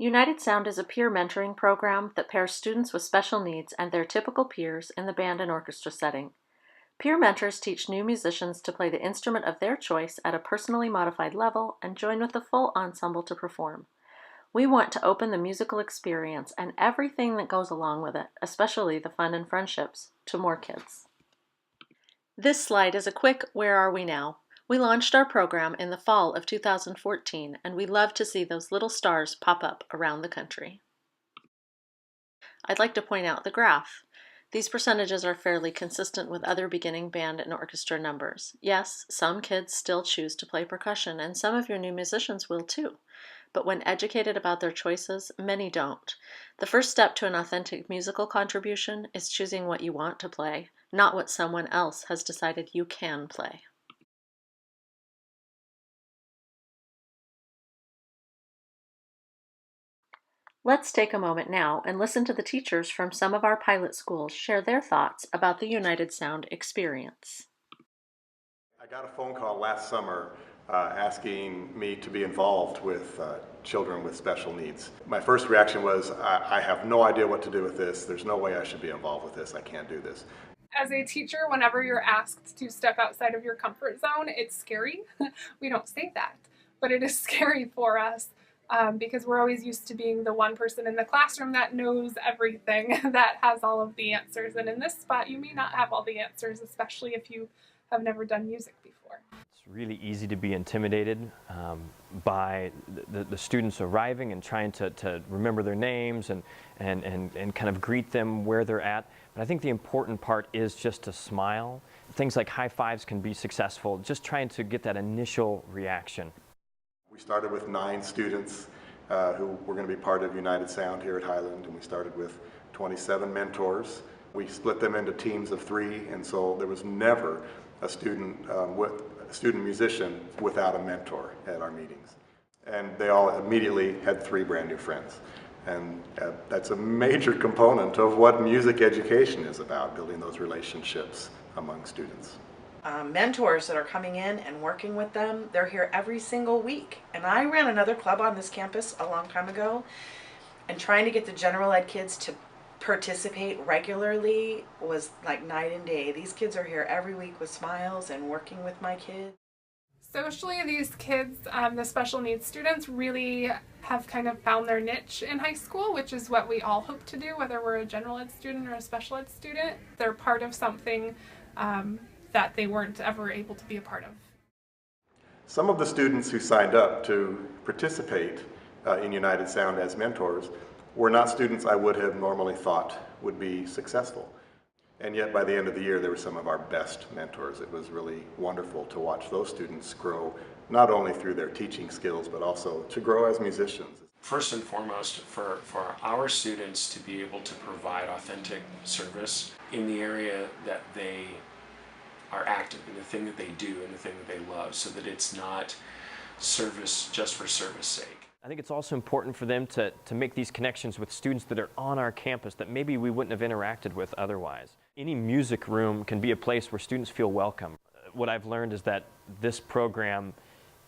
United Sound is a peer mentoring program that pairs students with special needs and their typical peers in the band and orchestra setting. Peer mentors teach new musicians to play the instrument of their choice at a personally modified level and join with the full ensemble to perform. We want to open the musical experience and everything that goes along with it, especially the fun and friendships, to more kids. This slide is a quick "Where are we now?" We launched our program in the fall of 2014, and we love to see those little stars pop up around the country. I'd like to point out the graph. These percentages are fairly consistent with other beginning band and orchestra numbers. Yes, some kids still choose to play percussion, and some of your new musicians will too. But when educated about their choices, many don't. The first step to an authentic musical contribution is choosing what you want to play, not what someone else has decided you can play. Let's take a moment now and listen to the teachers from some of our pilot schools share their thoughts about the United Sound experience. I got a phone call last summer asking me to be involved with children with special needs. My first reaction was, I have no idea what to do with this. There's no way I should be involved with this. I can't do this. As a teacher, whenever you're asked to step outside of your comfort zone, it's scary. We don't say that, but it is scary for us because we're always used to being the one person in the classroom that knows everything, that has all of the answers. And in this spot, you may not have all the answers, especially if you have never done music before. It's really easy to be intimidated by the students arriving and trying to remember their names and kind of greet them where they're at. But I think the important part is just to smile. Things like high fives can be successful, just trying to get that initial reaction. We started with 9 students who were going to be part of United Sound here at Highland, and we started with 27 mentors. We split them into teams of 3, and so there was never a student musician without a mentor at our meetings. And they all immediately had 3 brand new friends. And that's a major component of what music education is about, building those relationships among students. Mentors that are coming in and working with them, they're here every single week. And I ran another club on this campus a long time ago, and trying to get the general ed kids to participate regularly was like night and day. These kids are here every week with smiles and working with my kids. Socially, these kids, the special needs students, really have kind of found their niche in high school, which is what we all hope to do, whether we're a general ed student or a special ed student. They're part of something that they weren't ever able to be a part of. Some of the students who signed up to participate in United Sound as mentors were not students I would have normally thought would be successful. And yet by the end of the year, they were some of our best mentors. It was really wonderful to watch those students grow, not only through their teaching skills, but also to grow as musicians. First and foremost, for our students to be able to provide authentic service in the area that they are active in, the thing that they do and the thing that they love, so that it's not service just for service sake. I think it's also important for them to make these connections with students that are on our campus that maybe we wouldn't have interacted with otherwise. Any music room can be a place where students feel welcome. What I've learned is that this program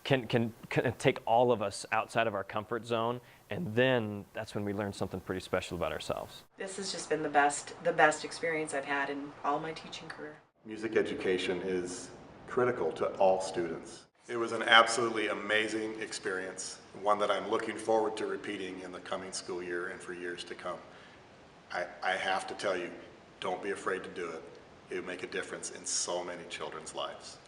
can take all of us outside of our comfort zone, and then that's when we learn something pretty special about ourselves. This has just been the best experience I've had in all my teaching career. Music education is critical to all students. It was an absolutely amazing experience, one that I'm looking forward to repeating in the coming school year and for years to come. I have to tell you, don't be afraid to do it. It will make a difference in so many children's lives.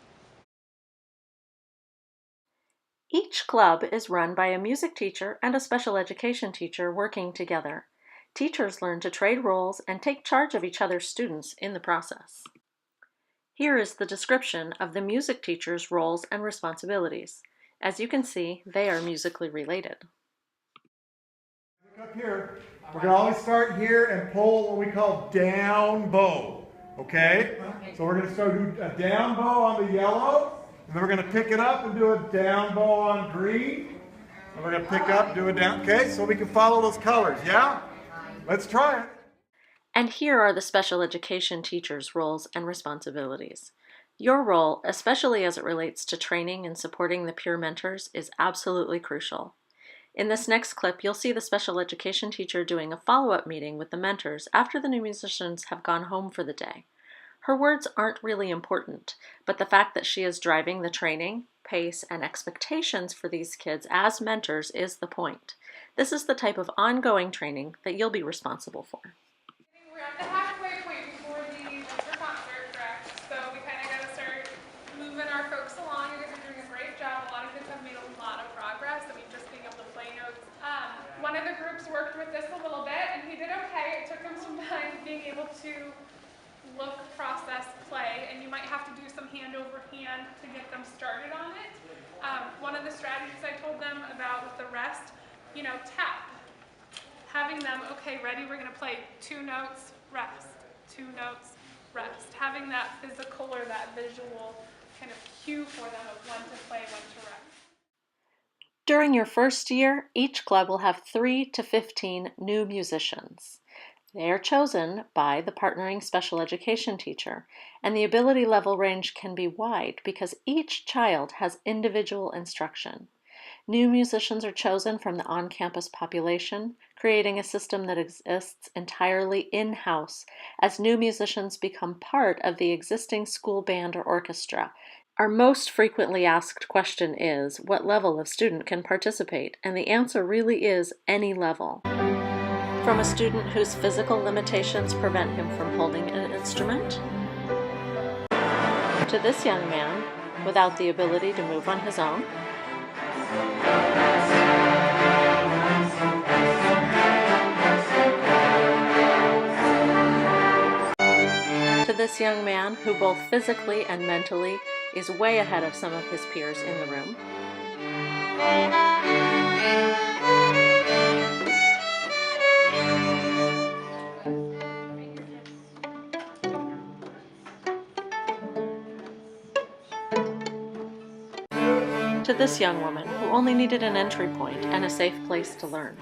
Each club is run by a music teacher and a special education teacher working together. Teachers learn to trade roles and take charge of each other's students in the process. Here is the description of the music teacher's roles and responsibilities. As you can see, they are musically related. Up here, we're going to always start here and pull what we call down bow. Okay? So we're going to start do a down bow on the yellow, and then we're going to pick it up and do a down bow on green. And we're going to pick up, do a down. Okay? So we can follow those colors. Yeah? Let's try it. And here are the special education teacher's roles and responsibilities. Your role, especially as it relates to training and supporting the peer mentors, is absolutely crucial. In this next clip, you'll see the special education teacher doing a follow-up meeting with the mentors after the new musicians have gone home for the day. Her words aren't really important, but the fact that she is driving the training, pace, and expectations for these kids as mentors is the point. This is the type of ongoing training that you'll be responsible for. We're at the halfway point before the winter concert, correct? So we kind of got to start moving our folks along. You guys are doing a great job. A lot of kids have made a lot of progress. I mean, just being able to play notes. One of the groups worked with this a little bit, and he did okay. It took him some time being able to look, process, play, and you might have to do some hand over hand to get them started on it. One of the strategies I told them about with the rest, tap. Having them, okay, ready, we're going to play 2 notes, rest, 2 notes, rest. Having that physical or that visual kind of cue for them of when to play, when to rest. During your first year, each club will have 3 to 15 new musicians. They are chosen by the partnering special education teacher, and the ability level range can be wide because each child has individual instruction. New musicians are chosen from the on-campus population, creating a system that exists entirely in-house as new musicians become part of the existing school band or orchestra. Our most frequently asked question is, what level of student can participate? And the answer really is any level. From a student whose physical limitations prevent him from holding an instrument, to this young man without the ability to move on his own, to this young man who both physically and mentally is way ahead of some of his peers in the room. To this young woman who only needed an entry point and a safe place to learn.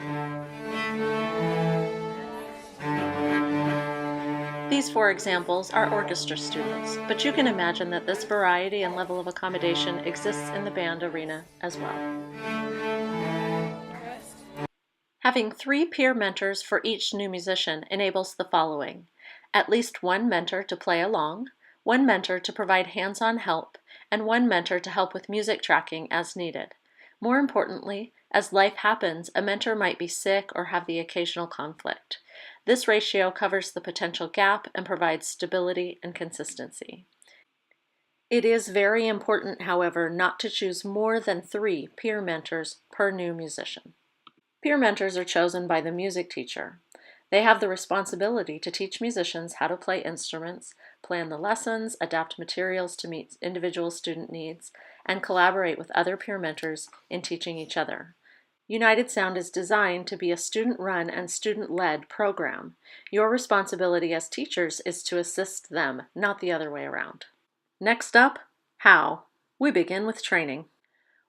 These 4 examples are orchestra students, but you can imagine that this variety and level of accommodation exists in the band arena as well. Having 3 peer mentors for each new musician enables the following: at least 1 mentor to play along, 1 mentor to provide hands-on help, and 1 mentor to help with music tracking as needed. More importantly, as life happens, a mentor might be sick or have the occasional conflict. This ratio covers the potential gap and provides stability and consistency. It is very important, however, not to choose more than 3 peer mentors per new musician. Peer mentors are chosen by the music teacher. They have the responsibility to teach musicians how to play instruments, plan the lessons, adapt materials to meet individual student needs, and collaborate with other peer mentors in teaching each other. United Sound is designed to be a student-run and student-led program. Your responsibility as teachers is to assist them, not the other way around. Next up, how? We begin with training.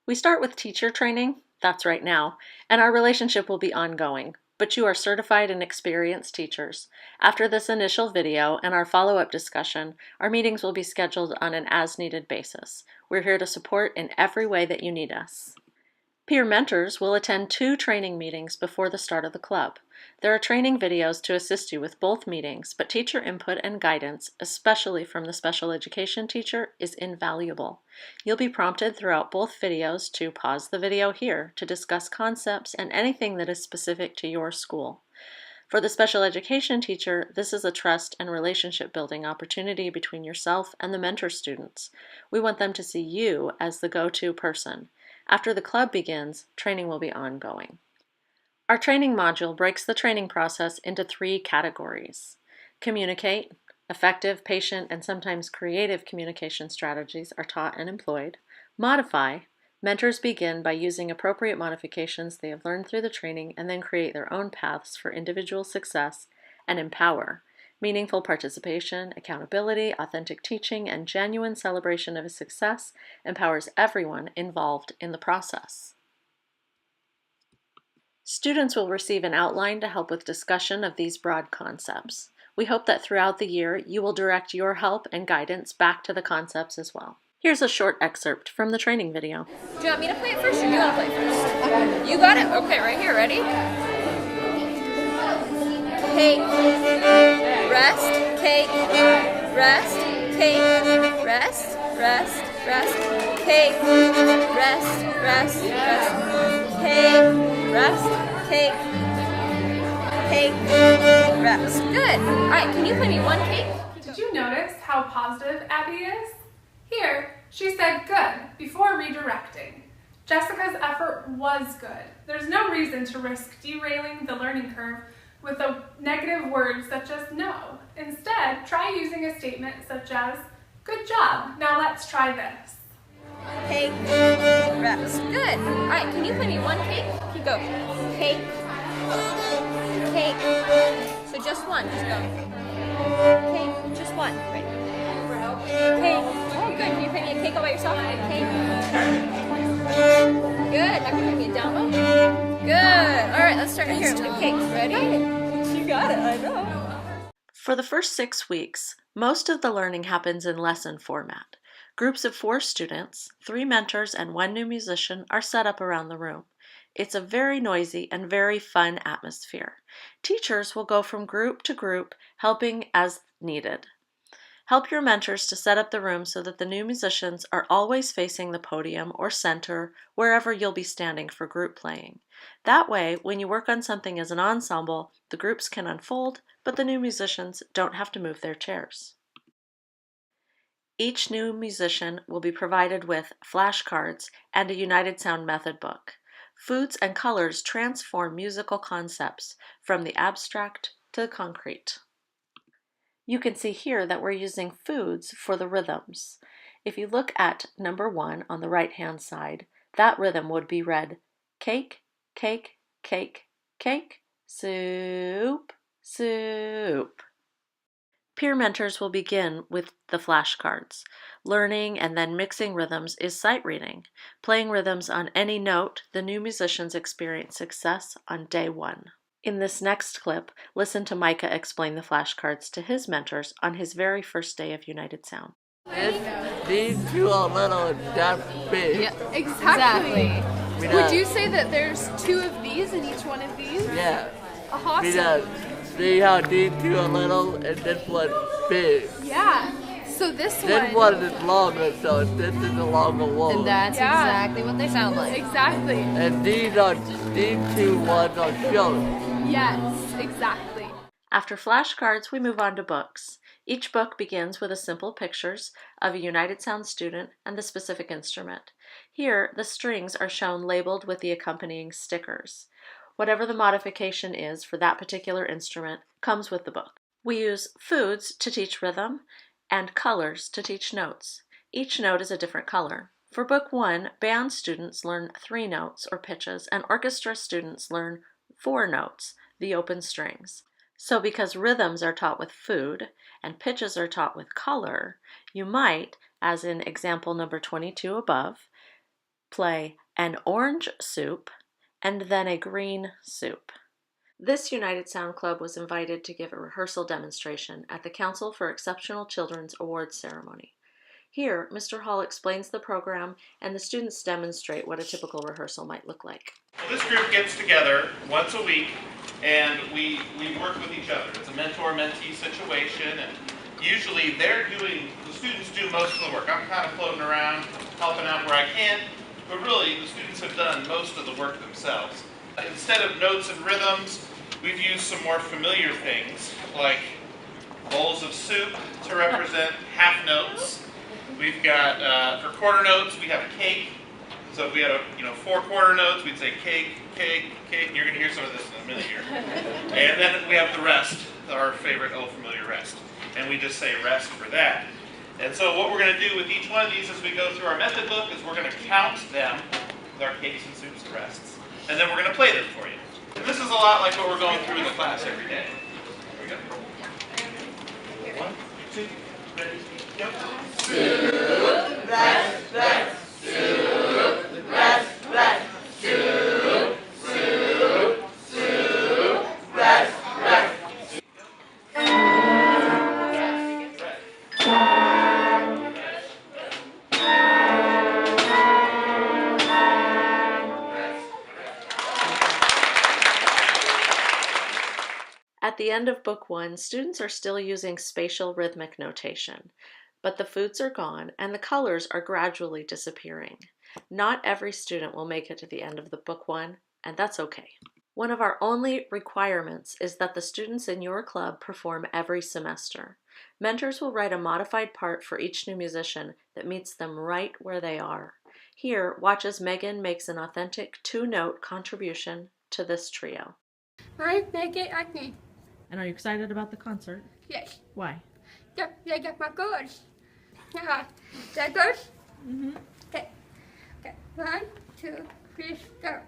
We start with teacher training, that's right now, and our relationship will be ongoing. But you are certified and experienced teachers. After this initial video and our follow-up discussion, our meetings will be scheduled on an as-needed basis. We're here to support in every way that you need us. Peer mentors will attend 2 training meetings before the start of the club. There are training videos to assist you with both meetings, but teacher input and guidance, especially from the special education teacher, is invaluable. You'll be prompted throughout both videos to pause the video here to discuss concepts and anything that is specific to your school. For the special education teacher, this is a trust and relationship building opportunity between yourself and the mentor students. We want them to see you as the go-to person. After the club begins, training will be ongoing. Our training module breaks the training process into 3 categories. Communicate. Effective, patient, and sometimes creative communication strategies are taught and employed. Modify. Mentors begin by using appropriate modifications they have learned through the training and then create their own paths for individual success. And empower. Meaningful participation, accountability, authentic teaching, and genuine celebration of a success empowers everyone involved in the process. Students will receive an outline to help with discussion of these broad concepts. We hope that throughout the year you will direct your help and guidance back to the concepts as well. Here's a short excerpt from the training video. Do you want me to play it first, or do you want to play it first? You got it? Okay, right here. Ready? Cake, rest, cake, rest, cake, rest, rest, rest, cake, rest, rest, rest, cake, rest, cake, cake, rest. Good. All right, can you play me one cake? Did you notice how positive Abby is? Here, she said good before redirecting. Jessica's effort was good. There's no reason to risk derailing the learning curve with a negative word such as no. Instead, try using a statement such as, good job, now let's try this. Cake, rest. Good. All right, can you play me one cake? Keep go. Cake, cake. So just one, just go. Cake, just one. Right. Cake. Oh, good. Can you play me a cake all by yourself? Cake. Good. Now can you play me a down bow? Good. All right, let's start here with the cakes. Ready? You got it. I know. For the first 6 weeks, most of the learning happens in lesson format. Groups of 4 students, 3 mentors, and 1 new musician are set up around the room. It's a very noisy and very fun atmosphere. Teachers will go from group to group, helping as needed. Help your mentors to set up the room so that the new musicians are always facing the podium or center, wherever you'll be standing for group playing. That way, when you work on something as an ensemble, the groups can unfold, but the new musicians don't have to move their chairs. Each new musician will be provided with flashcards and a United Sound method book. Foods and colors transform musical concepts from the abstract to the concrete. You can see here that we're using foods for the rhythms. If you look at number 1 on the right-hand side, that rhythm would be read cake, cake, cake, cake, soup, soup. Peer mentors will begin with the flashcards. Learning and then mixing rhythms is sight reading. Playing rhythms on any note, the new musicians experience success on day 1. In this next clip, listen to Micah explain the flashcards to his mentors on his very first day of United Sound. These two are little and that big. Yeah, exactly. Would you say that there's 2 of these in each one of these? Yeah. Awesome. Because see how these two are little and this one's big. Yeah. So this one is longer, so this is a longer one. And that's exactly what they sound like. Exactly. And these two ones are short. Yes, exactly. After flashcards, we move on to books. Each book begins with a simple pictures of a United Sound student and the specific instrument. Here, the strings are shown labeled with the accompanying stickers. Whatever the modification is for that particular instrument comes with the book. We use foods to teach rhythm and colors to teach notes. Each note is a different color. For Book 1, band students learn 3 notes or pitches, and orchestra students learn 4 notes, the open strings. So because rhythms are taught with food and pitches are taught with color, you might, as in example number 22 above, play an orange soup and then a green soup. This United Sound Club was invited to give a rehearsal demonstration at the Council for Exceptional Children's Awards ceremony. Here, Mr. Hall explains the program and the students demonstrate what a typical rehearsal might look like. Well, this group gets together once a week and we work with each other. It's a mentor-mentee situation, and usually the students do most of the work. I'm kind of floating around, helping out where I can, but really the students have done most of the work themselves. Instead of notes and rhythms, we've used some more familiar things like bowls of soup to represent half notes. We've got, for quarter notes, we have a cake. So if we had 4 quarter notes, we'd say cake, cake, cake, and you're going to hear some of this in a minute here. And then we have the rest, our favorite old familiar rest. And we just say rest for that. And so what we're going to do with each one of these as we go through our method book is we're going to count them with our cakes and soups and rests. And then we're going to play them for you. And this is a lot like what we're going through in the class every day. Here we go. 1, 2, ready, go. Soup, rest, rest, soup, rest, rest, soup, soup, soup, rest, rest. At the end of Book 1, students are still using spatial rhythmic notation, but the foods are gone and the colors are gradually disappearing. Not every student will make it to the end of the Book 1, and that's okay. One of our only requirements is that the students in your club perform every semester. Mentors will write a modified part for each new musician that meets them right where they are. Here, watch as Megan makes an authentic 2-note contribution to this trio. I make it acne. And are you excited about the concert? Yes. Why? They get my goods. Yeah. That good? Mm-hmm. Okay. Okay. 1, 2, 3, start.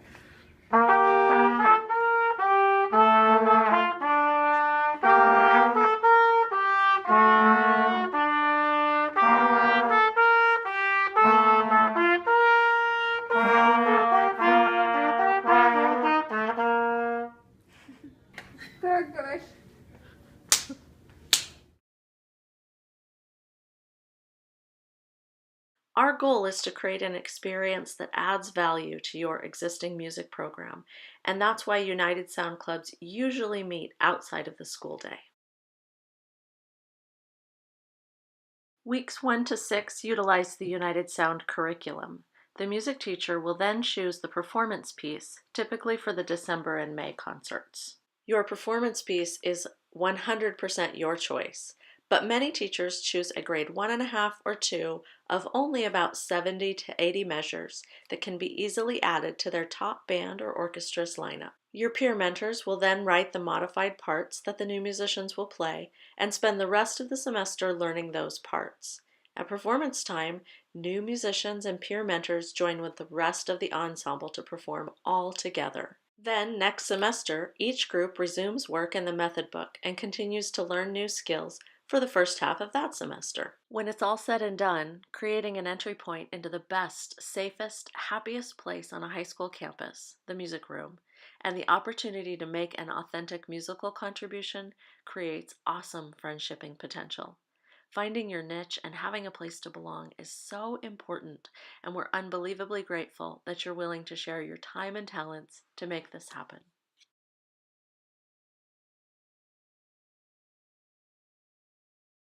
Very good. Our goal is to create an experience that adds value to your existing music program, and that's why United Sound Clubs usually meet outside of the school day. Weeks 1 to 6 utilize the United Sound curriculum. The music teacher will then choose the performance piece, typically for the December and May concerts. Your performance piece is 100% your choice, but many teachers choose a grade 1.5 or 2 of only about 70 to 80 measures that can be easily added to their top band or orchestra's lineup. Your peer mentors will then write the modified parts that the new musicians will play and spend the rest of the semester learning those parts. At performance time, new musicians and peer mentors join with the rest of the ensemble to perform all together. Then, next semester, each group resumes work in the method book and continues to learn new skills for the first half of that semester. When it's all said and done, creating an entry point into the best, safest, happiest place on a high school campus, the music room, and the opportunity to make an authentic musical contribution creates awesome friendshipping potential. Finding your niche and having a place to belong is so important, and we're unbelievably grateful that you're willing to share your time and talents to make this happen.